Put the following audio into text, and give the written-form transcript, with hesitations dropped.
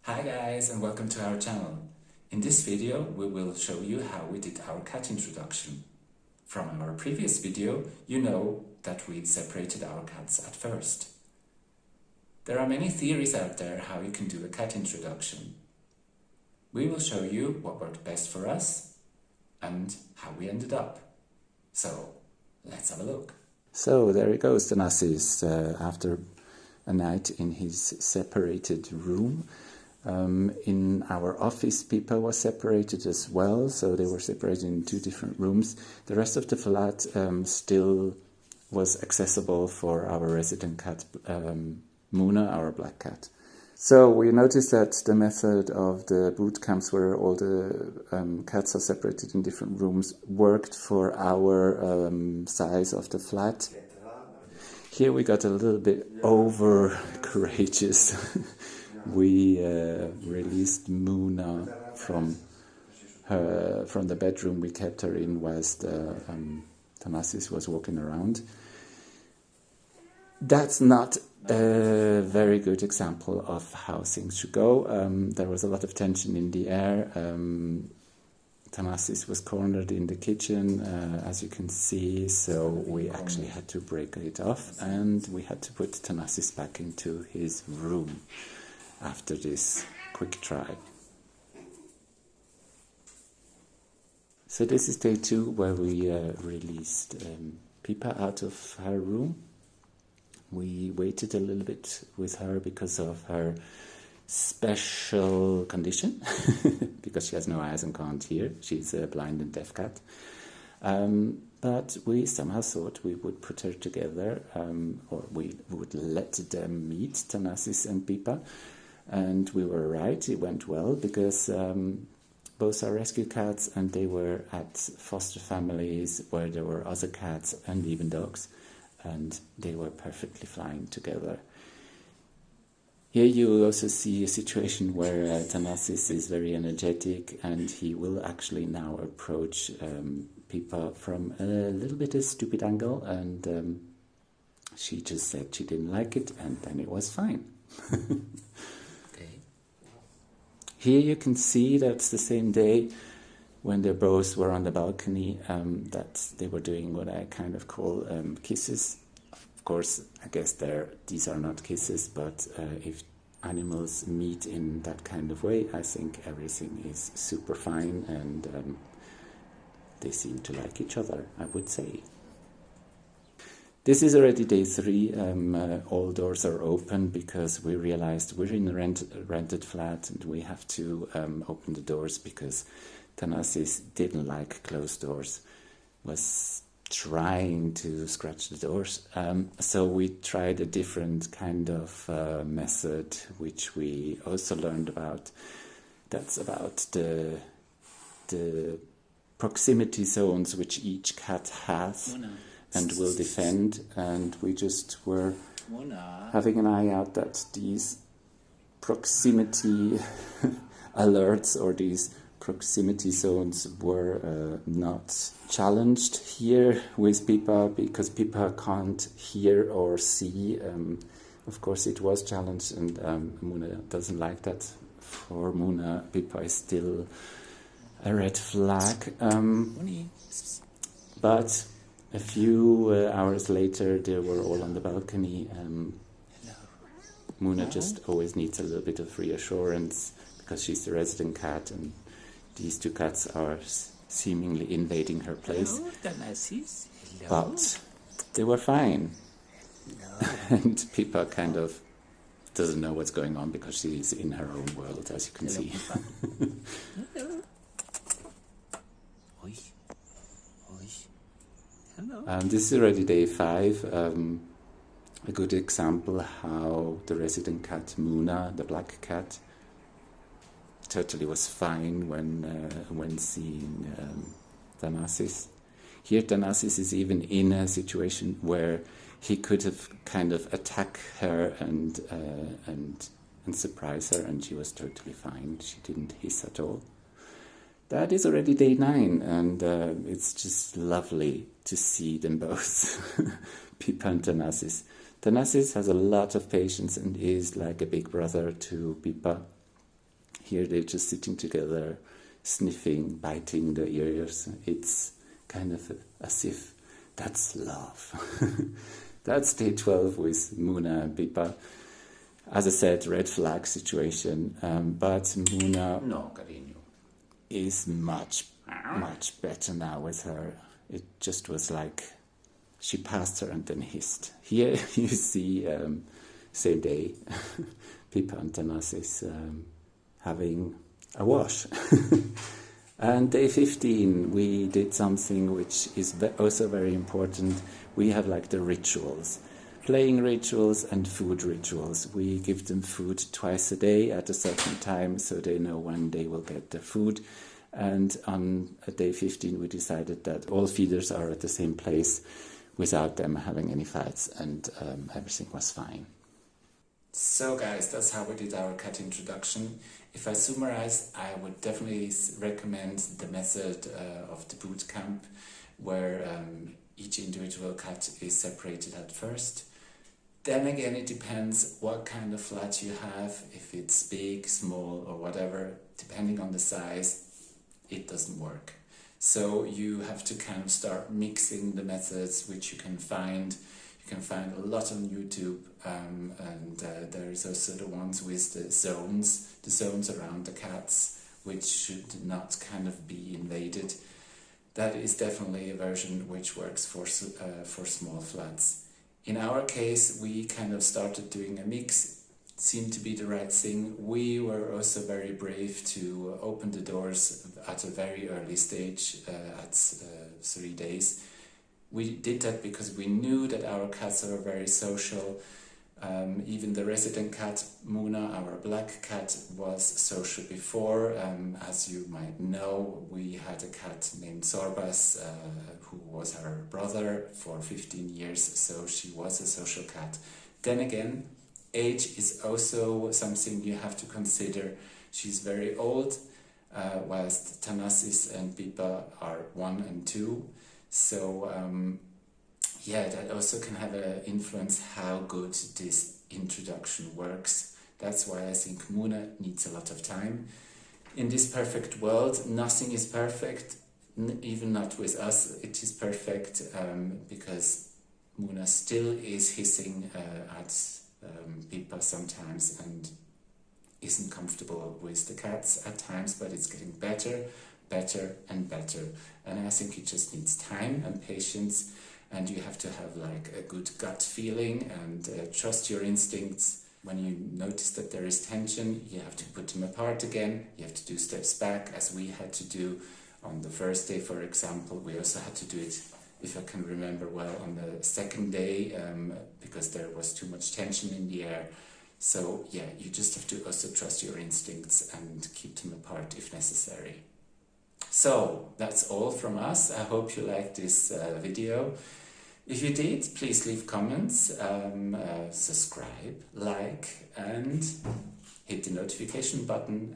Hi guys, and welcome to our channel. In this video we will show you how we did our cat introduction. From our previous video you know that we separated our cats at first. There are many theories out there how you can do a cat introduction. We will show you what worked best for us and how we ended up. So let's have a look. So there he goes, Thanasis, after a night in his separated room. In our office, Pippa was separated as well, so they were separated in two different rooms. The rest of the flat still was accessible for our resident cat, Muna, our black cat. So we noticed that the method of the boot camps, where all the cats are separated in different rooms, worked for our size of the flat. Here we got a little bit over courageous. We released Muna from the bedroom we kept her in whilst Thanasis was walking around. That's not a very good example of how things should go. There was a lot of tension in the air. Thanasis was cornered in the kitchen, as you can see, so we actually had to break it off and we had to put Thanasis back into his room after this quick try. So this is day 2 where we released Pippa out of her room. We waited a little bit with her because of her special condition, because she has no eyes and can't hear. She's a blind and deaf cat. But we somehow thought we would put her together, or we would let them meet, Thanasis and Pippa. And we were right, it went well, because both are rescue cats and they were at foster families where there were other cats and even dogs, and they were perfectly fine together. Here you also see a situation where Thanasis is very energetic and he will actually now approach Pippa from a little bit of a stupid angle, and she just said she didn't like it, and then it was fine. Here you can see that's the same day when they both were on the balcony, that they were doing what I kind of call kisses. Of course, I guess these are not kisses, but if animals meet in that kind of way, I think everything is super fine, and they seem to like each other, I would say. This is already day 3. All doors are open because we realized we're in a rented flat and we have to open the doors because Thanasis didn't like closed doors, was trying to scratch the doors. So we tried a different kind of method, which we also learned about. That's about the proximity zones which each cat has and will defend, and we just were having an eye out that these proximity alerts or these proximity zones were not challenged here with Pippa, because Pippa can't hear or see. Of course it was challenged, and Muna doesn't like that. For Muna, Pippa is still a red flag. But a few hours later, they were all on the balcony. Muna just always needs a little bit of reassurance because she's the resident cat, and these two cats are seemingly invading her place. But they were fine. And Pippa kind of doesn't know what's going on because she's in her own world, as you can see. This is already day 5, a good example how the resident cat Muna, the black cat, totally was fine when seeing Thanasis. Here Thanasis is even in a situation where he could have kind of attacked her and surprise her, and she was totally fine. She didn't hiss at all. That is already day 9, and it's just lovely to see them both, Pippa and Thanasis. Thanasis has a lot of patience and is like a big brother to Pippa. Here they're just sitting together, sniffing, biting the ears. It's kind of as if that's love. That's day 12 with Muna and Pippa. As I said, red flag situation, but Muna is much better now with her. It just was like she passed her and then hissed. Here you see, same day, Pippa and Thanasis having a wash. And day 15, we did something which is also very important. We have like the rituals. Playing rituals and food rituals. We give them food twice a day at a certain time so they know when they will get the food. And on day 15 we decided that all feeders are at the same place without them having any fights, and everything was fine. So guys, that's how we did our cat introduction. If I summarize, I would definitely recommend the method of the boot camp, where each individual cat is separated at first. Then again, it depends what kind of flat you have. If it's big, small, or whatever, depending on the size, it doesn't work. So you have to kind of start mixing the methods which you can find. You can find a lot on YouTube, and there's also the ones with the zones around the cats, which should not kind of be invaded. That is definitely a version which works for small flats. In our case, we kind of started doing a mix. It seemed to be the right thing. We were also very brave to open the doors at a very early stage, at 3 days. We did that because we knew that our cats are very social. Even the resident cat, Muna, our black cat, was social before. As you might know, we had a cat named Sorbas, who was her brother for 15 years, so she was a social cat. Then again, age is also something you have to consider. She's very old, whilst Thanasis and Pippa are 1 and 2. So yeah, that also can have an influence how good this introduction works. That's why I think Muna needs a lot of time. In this perfect world, nothing is perfect, even not with us it is perfect, because Muna still is hissing at Pippa sometimes and isn't comfortable with the cats at times, but it's getting better and better. And I think it just needs time and patience, and you have to have like a good gut feeling and trust your instincts. When you notice that there is tension, you have to put them apart again. You have to do steps back, as we had to do on the first day, for example. We also had to do it, if I can remember well, on the second day, because there was too much tension in the air. So yeah, you just have to also trust your instincts and keep them apart if necessary. So that's all from us. I hope you liked this video. If you did, please leave comments, subscribe, like, and hit the notification button.